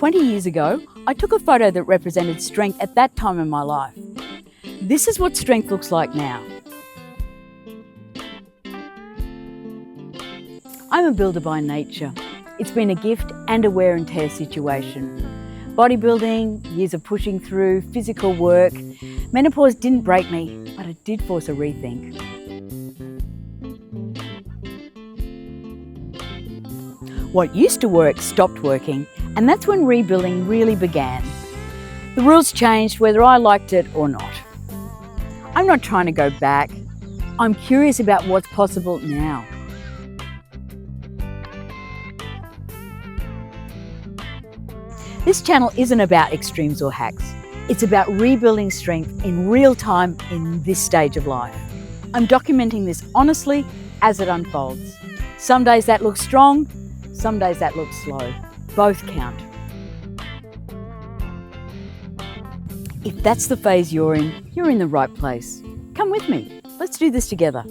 20 years ago, I took a photo that represented strength at that time in my life. This is what strength looks like now. I'm a builder by nature. It's been a gift and a wear and tear situation. Bodybuilding, years of pushing through, physical work. Menopause didn't break me, but it did force a rethink. What used to work stopped working, and that's when rebuilding really began. The rules changed whether I liked it or not. I'm not trying to go back. I'm curious about what's possible now. This channel isn't about extremes or hacks. It's about rebuilding strength in real time in this stage of life. I'm documenting this honestly as it unfolds. Some days that looks strong, some days that looks slow. Both count. If that's the phase you're in the right place. Come with me. Let's do this together.